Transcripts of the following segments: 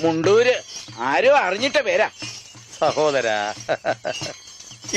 മുണ്ടൂര്. ആരോ അറിഞ്ഞിട്ട പേരാ. സഹോദരാ,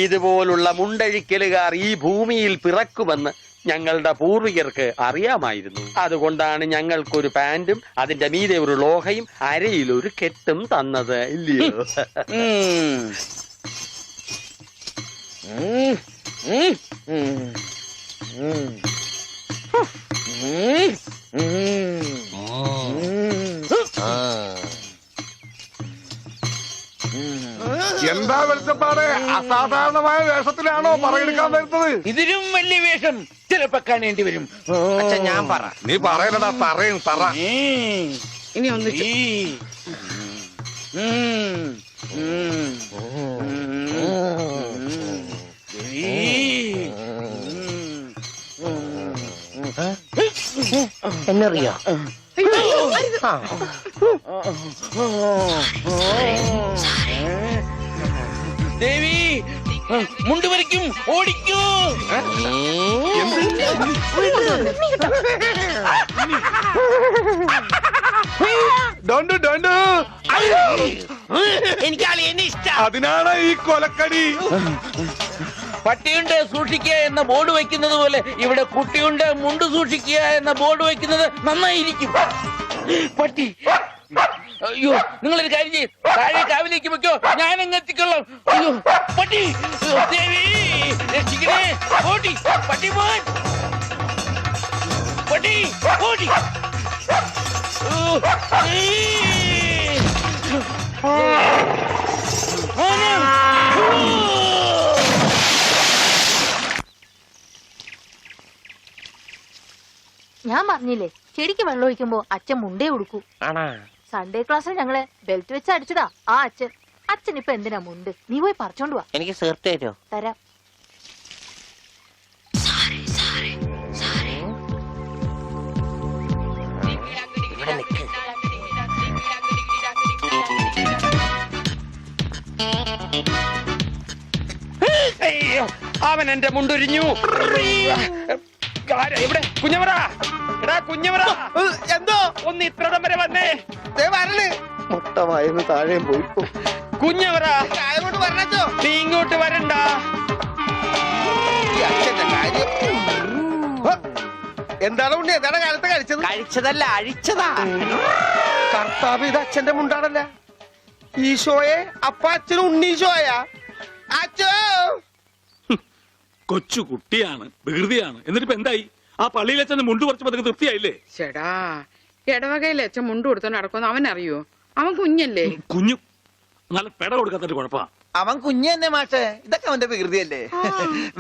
ഇതുപോലുള്ള മുണ്ടഴിക്കലുകാർ ഈ ഭൂമിയിൽ പിറക്കുമെന്ന് ഞങ്ങളുടെ പൂർവികർക്ക് അറിയാമായിരുന്നു. അതുകൊണ്ടാണ് ഞങ്ങൾക്കൊരു പാന്റും അതിന്റെ മീതെ ഒരു ലോഹയും അരയിലൊരു കെട്ടും തന്നത്, ഇല്ലയോ? എന്താ വെളിച്ചപ്പാട്? അസാധാരണമായ വേഷത്തിലാണോ പറയെടുക്കാൻ വരുന്നത്? ഇതിലും വലിയ വേഷം ചിലപ്പോ കാണേണ്ടി വരും. അച്ഛാ ഞാൻ പറ. നീ പറയലടാ, പറയും പറ. ഇനി ഒന്ന് എന്നറിയോ? ദേവി മുണ്ട് വരയ്ക്കും, ഓടിക്കൂ. എനിക്ക് എന്നെ ഇഷ്ടം. അതിനാണ് ഈ കൊലക്കടി. പട്ടിയുണ്ട് സൂക്ഷിക്കുക എന്ന ബോർഡ് വെക്കുന്നത് പോലെ ഇവിടെ കുട്ടിയുണ്ട് മുണ്ട് സൂക്ഷിക്കുക എന്ന ബോർഡ് വെക്കുന്നത് നന്നായിരിക്കും. പട്ടി, അയ്യോ നിങ്ങളൊരു കാര്യം ചെയ്യും, താഴെ കാവിലേക്ക് വെക്കോ, ഞാൻ അങ്ങ് എത്തിക്കൊള്ളാം. അയ്യോ പട്ടി, ദേവി രക്ഷിക്കണേ. ഓടി പട്ടി, മോൻ പട്ടി, ഓടി. ഞാൻ പറഞ്ഞില്ലേ ചെടിക്ക് വെള്ളം ഒഴിക്കുമ്പോ അച്ഛൻ മുണ്ടേ ഉടുക്കൂ. സൺഡേ ക്ലാസ്സിൽ ഞങ്ങളെ ബെൽറ്റ് വെച്ച് അടിച്ചതാ ആ അച്ഛൻ. അച്ഛൻ ഇപ്പൊ എന്തിനാ മുണ്ട്? നീ പോയി പറിച്ചോണ്ട് വാ. എനിക്ക് സേർട്ട് തരോ? തരാം. അവൻ എന്റെ മുണ്ടൊരിഞ്ഞു. ഇവിടെ കുഞ്ഞവറ, എടാ കുഞ്ഞവറ, എന്തോ ഒന്ന് ഇത്രടം വരെ വന്നേ. മുട്ടമായിരുന്നു താഴെ പോയി. കുഞ്ഞവറ, പറഞ്ഞോ നീ ഇങ്ങോട്ട് വരണ്ട. എന്താണ് ഉണ്ണി? എന്താണ് കാലത്ത് കഴിച്ചത്? കഴിച്ചതല്ല, അഴിച്ചതാ. കർത്താവ്, ഇത് അച്ഛന്റെ മുണ്ടാണല്ല. ഈശോയെ, അപ്പ അച്ഛനും ഉണ്ണീശോയാ? അച്ഛോ, കൊച്ചു കുട്ടിയാണ്, വികൃതിയാണ്. എന്നിട്ടിപ്പോ എന്തായി? ആ പള്ളിയിൽ അച്ഛന് മുണ്ട് കുറച്ച് പതുക്കെ തൃപ്തിയായില്ലേ? ചേടാ, ഇടവകയിൽ അച്ഛൻ മുണ്ട് കൊടുത്തോ നടക്കുമെന്ന് അവൻ അറിയോ? അവൻ കുഞ്ഞല്ലേ. കുഞ്ഞു നല്ല പെട കൊടുക്കാത്തൊരു കുഴപ്പമാ. അവൻ കുഞ്ഞു തന്നെ മാഷേ. ഇതൊക്കെ അവന്റെ വികൃതിയല്ലേ.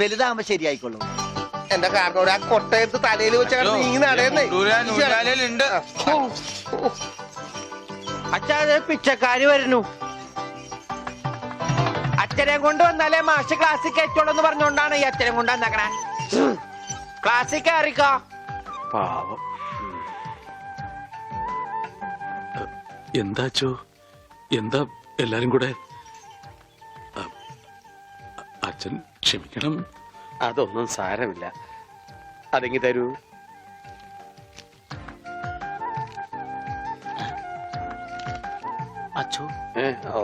വലുതാകുമ്പോ ശരിയായിക്കൊള്ളു. എന്റെ കാരണോട് ആ കൊട്ടയത്ത് തലയിൽ വെച്ചാൽ നീങ്ങി നടയുന്നേ. അച്ഛാ, പിച്ചക്കാര് വരുന്നു. അച്ഛനെ കൊണ്ട് വന്നാലേ മാഷ് ക്ലാസ്സിൽ കയറ്റുള്ളൂ എന്ന് പറഞ്ഞോണ്ടാണ് ഈ അച്ഛനെ കൊണ്ട് വന്നേക്കണേ. ക്ലാസ്സിൽ കയറിക്കോ. പാവം. എന്താച്ചോ? എന്താ എല്ലാരും കൂടെ? അച്ഛൻ ക്ഷമിക്കണം. അതൊന്നും സാരമില്ല. അതെങ്കി തരൂ. അച്ഛോ, ഓ,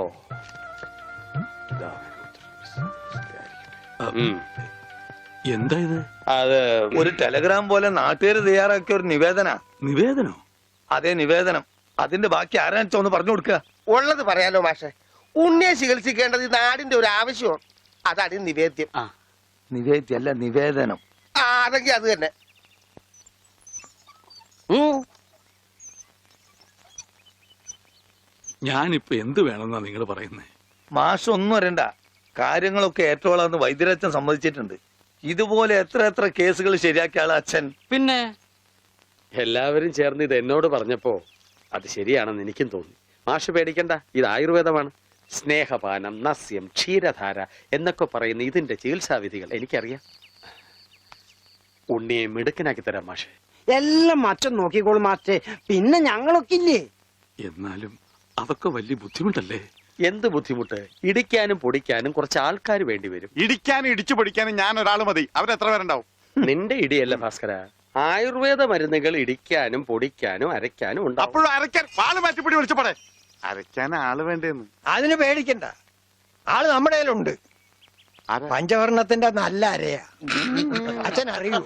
എന്താ ഇത്? അത് ഒരു ടെലഗ്രാം പോലെ നാട്ടുകാര് തയ്യാറാക്കിയ ഒരു നിവേദന. നിവേദനോ? അതേ, നിവേദനം. അതിന്റെ ബാക്കി ആരാണെന്ന് വെച്ചാ ഒന്ന് പറഞ്ഞു കൊടുക്കുക. ഉള്ളത് പറയാലോ മാഷെ. ഉണ്ണിയെ ചികിത്സിക്കേണ്ടത് ഈ നാടിന്റെ ഒരു ആവശ്യമാണ്. അതാണ് ഈ നിവേദ്യം. നിവേദ്യല്ല, നിവേദനം. അതെങ്കിൽ അത് തന്നെ. ഞാനിപ്പോ എന്ത് വേണമെന്നാ നിങ്ങൾ പറയുന്നേ? മാഷം ഒന്നും വരണ്ട. കാര്യങ്ങളൊക്കെ ഏറ്റോളാന്ന് വൈദ്യരച്ഛൻ സമ്മതിച്ചിട്ടുണ്ട്. ഇതുപോലെ എത്ര എത്ര കേസുകൾ ശരിയാക്കിയ ആള് അച്ഛൻ. പിന്നെ എല്ലാവരും ചേർന്ന് ഇത് എന്നോട് പറഞ്ഞപ്പോ അത് ശരിയാണെന്ന് എനിക്കും തോന്നി. മാഷ് പേടിക്കണ്ട, ഇത് ആയുർവേദമാണ്. സ്നേഹപാനം, നസ്യം, ക്ഷീരധാര എന്നൊക്കെ പറയുന്ന ഇതിന്റെ ചികിത്സാവിധികൾ എനിക്കറിയാം. ഉണ്ണിയെ മിടുക്കനാക്കി തരാം മാഷെ. എല്ലാം അച്ഛൻ നോക്കിക്കോളും മാസ്റ്റേ. പിന്നെ ഞങ്ങളൊക്കെ ഇല്ലേ? എന്നാലും അതൊക്കെ വലിയ ബുദ്ധിമുട്ടല്ലേ? എന്ത് ബുദ്ധിമുട്ട്? ഇടിക്കാനും പൊടിക്കാനും കുറച്ച് ആൾക്കാർ വേണ്ടി വരും. ഇടിക്കാനും ഇടിച്ചു പൊടിക്കാനും ഞാൻ ഒരാൾ മതി. അവരെത്ര പേരുണ്ടാവും? നിന്റെ ഇടിയല്ല ഭാസ്കര, ആയുർവേദ മരുന്നുകൾ ഇടിക്കാനും പൊടിക്കാനും അരയ്ക്കാനും ഉണ്ടാവും. അപ്പോഴും അരയ്ക്കാൻ വാള് മാറ്റിപ്പിടി വിളിച്ചപ്പോടെ. അരയ്ക്കാൻ ആള് വേണ്ടേന്ന്. അതിന് പേടിക്കണ്ട, ആള് നമ്മുടെ കയ്യിലുണ്ട്. പഞ്ചവർണത്തിന്റെ നല്ല അരയാ. അച്ഛൻ അറിയൂ?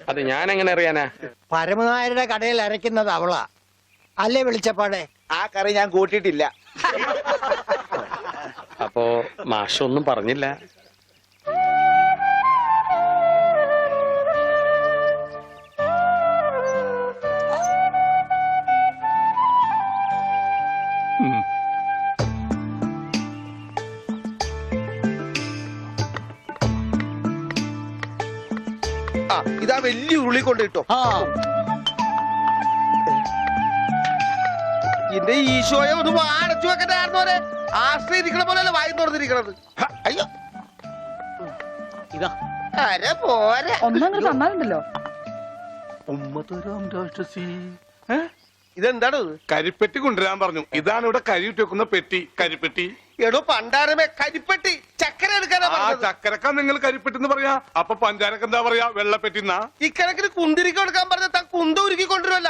അത് ഞാൻ എങ്ങനെ അറിയാനാ? പരമനായരുടെ കടയിൽ അരയ്ക്കുന്നത് അവളാ അല്ലേ വെളിച്ചപ്പാടെ? ആ കറി ഞാൻ കൂട്ടിയിട്ടില്ല. അപ്പോ മാഷൊന്നും പറഞ്ഞില്ല. ആ ഇതാ വലിയ ഉരുളി കൊണ്ട് ഇട്ടോ. എന്റെ ഈശോയെ ഒന്ന് അടച്ചു വെക്കണ്ടായിരുന്നോരെ. ആശ്രയിരിക്കണ പോലെയല്ല വായി തുറന്നിരിക്കണത്. അയ്യോ ഇതാ അരെ പോരെ. ഒന്നങ്ങനെ തന്നാലുണ്ടല്ലോ. ഇതെന്താണ് ഇത്? കരിപ്പെട്ടി കൊണ്ടുവരാൻ പറഞ്ഞു. ഇതാണ് ഇവിടെ കരി ഇട്ട് വെക്കുന്ന പെട്ടി, കരിപ്പെട്ടി. എടോ പണ്ടാരമേ, കരിപ്പെട്ടി ചക്കര എടുക്കാനാ ആ പറഞ്ഞത്. ചക്കരക്ക നിങ്ങൾ കരിപ്പെട്ടി എന്ന് പറയാ, അപ്പൊ പഞ്ചാരക്ക് എന്താ പറയാ? വെള്ളപ്പെട്ടിന്നാ. ഇക്കണക്കിന് കുന്തിരിക്ക എടുക്കാൻ പറഞ്ഞ താൻ കുന്ത ഉരുക്കി കൊണ്ടുവരുമല്ല.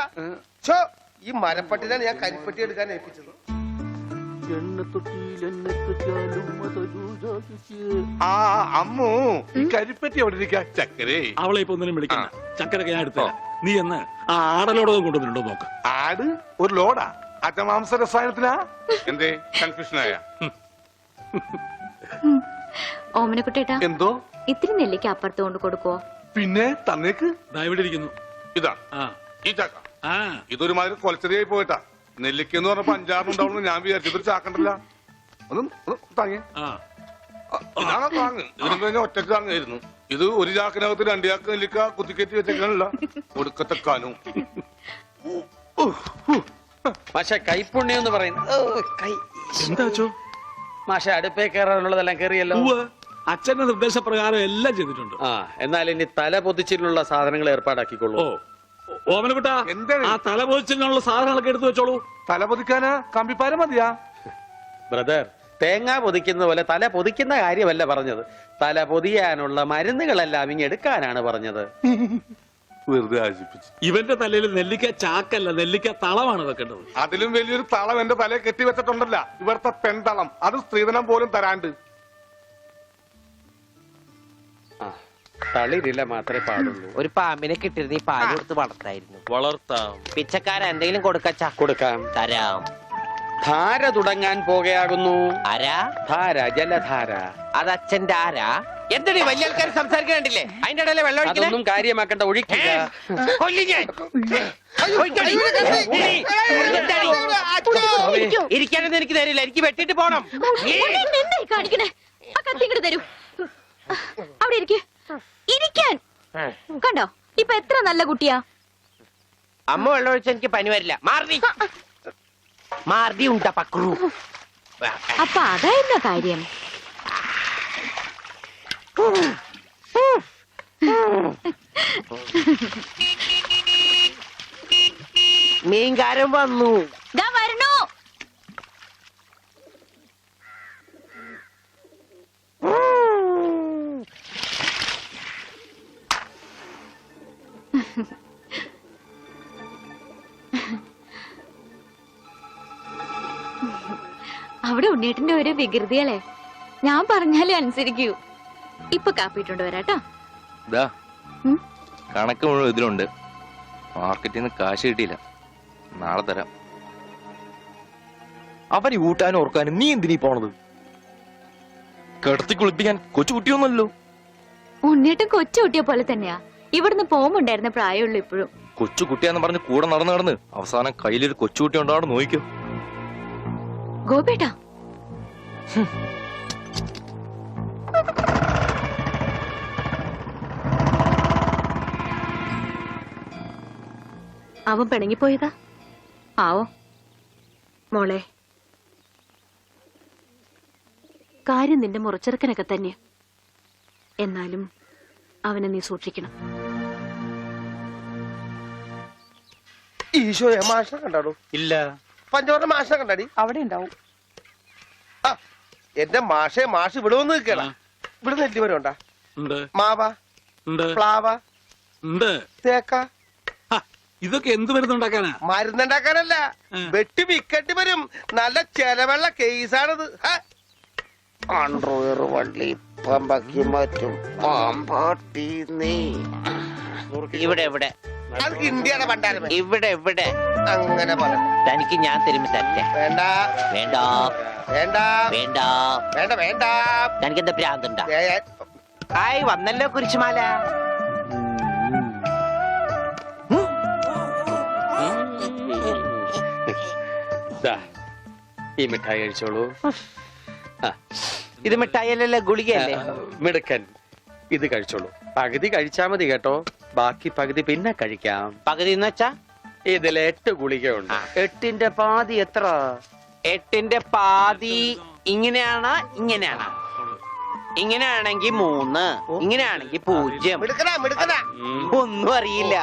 ഈ മരപ്പട്ടിനാണ് ഞാൻ കരിപ്പെട്ടി എടുക്കാൻ ഏൽപ്പിച്ചത്. ആ അമ്മു, ഈ കരിപ്പെട്ടി എവിടെ ഇരിക്കാ? ചക്കരേ, അവളെ ഇപ്പൊ ഒന്നിനും വിളിക്കണ്ട. ചക്കരൊക്കെ ഞാൻ എടുത്തോ. നീ എന്ന് ആ ആടലോടകം കൊണ്ടുവന്നിട്ടുണ്ടോ നോക്ക്. ആട് ഒരു ലോഡാ? അറ്റമാംസ രസായനത്തിനാ? എന്തേ കൺഫ്യൂഷനായ? ഓമനക്കുട്ടേട്ടാ, എന്തോ ഇത്തിരി നെല്ലിക്ക് അപ്പുറത്ത് കൊണ്ട് കൊടുക്കുവോ? പിന്നെ തന്നേക്ക്. ദാ ഇവിടെ ഇരിക്കുന്നു. ഇതാ ആ ഈ ചക്ക. ആ ഇതൊരുമാതിരി കൊലച്ചെറിയായി പോയിട്ടാ. നെല്ലിക്കെന്ന് പറഞ്ഞപ്പോ 5-6 ഉണ്ടാവുന്നു ഞാൻ വിചാരിച്ചു. ഇതൊരു ചാക്കണ്ടല്ല. ഒന്ന് താങ്ങി. ആ ഇതാണോ താങ്ങ്? ഇതിനും കഴിഞ്ഞ ഒറ്റക്ക് താങ്ങായിരുന്നു. ഇത് ഒരു ചാക്കിനകത്ത് 2 ചാക്ക് നെല്ലിക്ക കുത്തിക്കയറ്റി വെച്ചേക്കാനല്ല. ഒടുക്കത്തെക്കാനും. മാഷെ കൈപ്പുണ്യം എന്ന് പറയുന്നത് എന്താ വെച്ചോ? മാഷെ അടുപ്പേ കയറാനുള്ളതെല്ലാം കയറിയല്ലോ. അച്ഛന്റെ നിർദ്ദേശപ്രകാരം എല്ലാം ചെയ്തിട്ടുണ്ട്. ആ എന്നാൽ ഇനി തല പൊതിച്ചിട്ടുള്ള സാധനങ്ങൾ ഏർപ്പാടാക്കിക്കൊള്ളൂ. ഓ ഓമനക്കുട്ട, എന്താണ്? ആ തലപോച്ചിനുള്ള സാധനങ്ങളൊക്കെ എടുത്തു വെച്ചോളൂ. തല പൊതിക്കാനാ കമ്പിപ്പാര മതിയാ? ബ്രദർ, തേങ്ങ പൊതിക്കുന്ന പോലെ തല പൊതിക്കുന്ന കാര്യമല്ല പറഞ്ഞത്. തല പൊതിയാനുള്ള മരുന്നുകളെല്ലാം ഇങ്ങ് എടുക്കാനാണ് പറഞ്ഞത്. വെറുതെ ആശിപ്പിച്ചു. ഇവന്റെ തലയിൽ നെല്ലിക്ക ചാക്കല്ല, നെല്ലിക്ക തളമാണ് വെക്കേണ്ടത്. അതിലും വലിയൊരു തളം എന്റെ തലയെ കെട്ടി വെച്ചിട്ടുണ്ടല്ല. ഇവിടുത്തെ പെൺതളം. അത് സ്ത്രീധനം പോലും തരാണ്ട്. ആ തളിരില്ല മാത്രമേ പാടുള്ളൂ. ഒരു പാമ്പിനെ കിട്ടിയിരുന്ന ഈ പാല് കൊടുത്ത് വളർത്തായിരുന്നു. വളർത്താം, പിച്ചക്കാരൻ എന്തെങ്കിലും കൊടുക്കച്ചാ? കൊടുക്കാം. തരാം. ധാര തുടങ്ങാൻ പോകുകയാകുന്നു. ആരാ? ധാര, ജലധാര. അത് അച്ഛന്റെ ആരാ? എന്താണ് വലിയ ആൾക്കാർ സംസാരിക്കണ്ടില്ലേ? അതിന്റെ ഇടയിലെ വെള്ളം അതൊന്നും കാര്യമാക്കണ്ട, ഒഴിക്കുക. ഇരിക്കാനൊന്നും എനിക്ക് തരില്ല, എനിക്ക് വെട്ടിട്ട് പോണം. എന്തായി കാണിക്കണേ? ആ കത്തിങ്ങട് തരൂ. അവിടെ ഇരിക്കാൻ കണ്ടോ? ഇപ്പൊ എത്ര നല്ല കുട്ടിയാ. അമ്മ വെള്ളം ഒഴിച്ച എനിക്ക് പനി വരില്ല. മാർദി മാർദി ഉണ്ടാ പക്രു. അപ്പൊ അതായിരുന്ന കാര്യം. മീൻകാരൻ വന്നു. വരണോ? അവിടെ ഉണ്ണീട്ടിന്റെ ഒരു വികൃതിയല്ലേ. ഞാൻ പറഞ്ഞാലേ അനുസരിക്കൂ. ഇപ്പൊ കാപ്പിട്ടുണ്ട് വരാട്ടോ. കണക്ക് മുഴുവൻ ഇതിലുണ്ട്. മാർക്കറ്റിൽ നിന്ന് കാശ് കിട്ടിയില്ല, നാളെ തരാം. അവന് ഊട്ടാനും ഓർക്കാനും നീ എന്തിനീ പോണത്? കിടത്തി കുളിപ്പിക്കാൻ കൊച്ചു കുട്ടിയൊന്നുമല്ലോ. ഉണ്ണീട്ടും കൊച്ചു കുട്ടിയെ പോലെ തന്നെയാ. ഇവിടുന്ന് പോകുമ്പോണ്ടായിരുന്ന പ്രായമുള്ളൂ ഇപ്പോഴും. കൊച്ചു കുട്ടിയാന്ന് പറഞ്ഞ് കൂടെ നടന്ന് അവസാനം കയ്യിലൊരു കൊച്ചുകുട്ടി ഉണ്ടാവും, നോക്കിക്കോ. ഗോപേട്ടാ, അവൻ പിണങ്ങിപ്പോയതാ. ആവോ മോളെ, കാര്യം നിന്റെ മുറച്ചെറുക്കനൊക്കെ തന്നെ. എന്നാലും അവനെ നീ സൂക്ഷിക്കണം. ഈശോയെ മാഷിനെ കണ്ടാടോ? ഇല്ല. പഞ്ചവർണ്ണ മാഷിനെ കണ്ടാടി? അവിടെ ഉണ്ടാവും. എന്റെ മാഷെ, മാഷ് ഇവിടെ വന്ന് നിൽക്കണ. ഇവിടെ നെല്ലി വരെ ഉണ്ടാ? ഉണ്ട്, മാവ, ഉണ്ട്, പ്ലാവ, ഉണ്ട്. തേക്ക. ഇതൊക്കെ എന്ത് മരുന്നുണ്ടാക്കാനാ? മരുന്നുണ്ടാക്കാനല്ല, വെട്ടി വിക്കട്ടി വരും. നല്ല ചെലവുള്ള കേസാണിത്. അണ്ടർവെയർ വള്ളി പമ്പക്കി മാറ്റും പാമ്പാട്ടി നീ. ഇവിടെ ഇവിടെ അത് ഇന്ത്യയുടെ പണ്ടാരം. ഇവിടെ ഇവിടെ അങ്ങനെ പറ. തനിക്ക് ഞാൻ തരുമ്പോ തരട്ടെ. വേണ്ട വേണ്ട വേണ്ട വേണ്ട വേണ്ട വേണ്ട. തനിക്ക് എന്താ ഭ്രാന്തുണ്ടാ? ആയി വന്നല്ലോ കുരിശുമാല. ദാ, ഈ മിഠായി കഴിച്ചോളൂ. ഇത് മിഠായിയല്ലല്ലോ, ഗുളികയല്ലേ? മിടുക്കൻ, ഇത് കഴിച്ചോളൂ. പകുതി കഴിച്ചാ മതി കേട്ടോ, ബാക്കി പകുതി പിന്നെ കഴിക്കാം. പകുതി എന്ന് വെച്ചാ ഇതിൽ 8 ഗുളികയുണ്ട്. 8ന്റെ പാതി എത്ര? 8ന്റെ പാതി ഇങ്ങനെയാണ്, ഇങ്ങനെയാണ്. ഇങ്ങനെയാണെങ്കി 3, ഇങ്ങനെയാണെങ്കി 0. മിടുക്കനാ മിടുക്കനാ. ഒന്നും അറിയില്ല.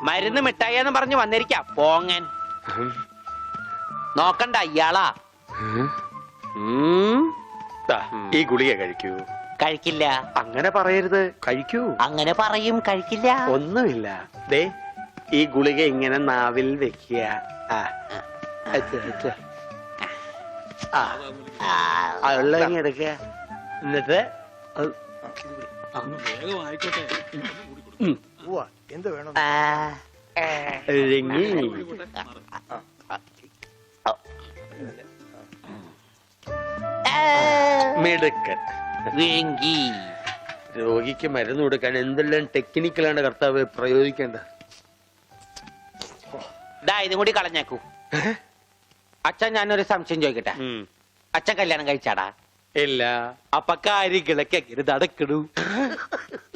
മരുന്ന് മിഠായിന്ന് പറഞ്ഞു വന്നിരിക്കാം പോങ്ങൻ. നോക്കണ്ട ഇയാളാ. ദാ, ഈ ഗുളിക കഴിക്കൂ. കഴിക്കില്ല. അങ്ങനെ പറയരുത്, കഴിക്കൂ. അങ്ങനെ പറയും, കഴിക്കില്ല. ഒന്നുമില്ല. ദേ, ഈ ഗുളിക ഇങ്ങനെ നാവിൽ വെക്കുക. എടുക്കുക. എന്നിട്ട് വേഗം ആയിക്കോട്ടെ. എന്ത് വേണം? ഇഴങ്ങി. മിടുക്കൻ. വേങ്കി. രോഗിക്ക് മരുന്ന് കൊടുക്കാൻ എന്തെല്ലാം ടെക്നിക്കലാണ് കർത്താവ് പ്രയോഗിക്കേണ്ടത്. ഇതും കൂടി കളഞ്ഞേക്കൂ. അച്ഛൻ ഞാനൊരു സംശയം ചോദിക്കട്ടെ. അച്ഛൻ കല്യാണം കഴിച്ചാടാ? ഇല്ല. അപ്പൊ കാര്യങ്ങളൊക്കെ എങ്ങനെ നടക്കണു?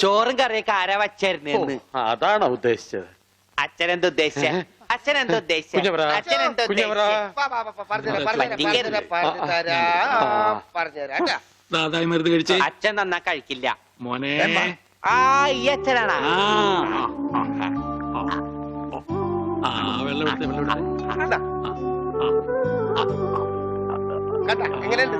ചോറും കറിയൊക്കെ ആരാ വച്ചായിരുന്നെന്ന്? അതാണോ ഉദ്ദേശിച്ചത്? അച്ഛൻ എന്താ ഉദ്ദേശിച്ച? അച്ഛൻ എന്താ ഉദ്ദേശിച്ച? അച്ഛൻ എന്താ പറഞ്ഞുതരാ. ദാതായി മരുന്ന് കഴിച്ചേ. അച്ഛൻ നന്നാ കഴിക്കില്ല മോനെ. ഈ അച്ഛനാണാ? വെള്ളം എടുത്തേ, വെള്ളം എടുത്തേ. എങ്ങനെയുണ്ട്?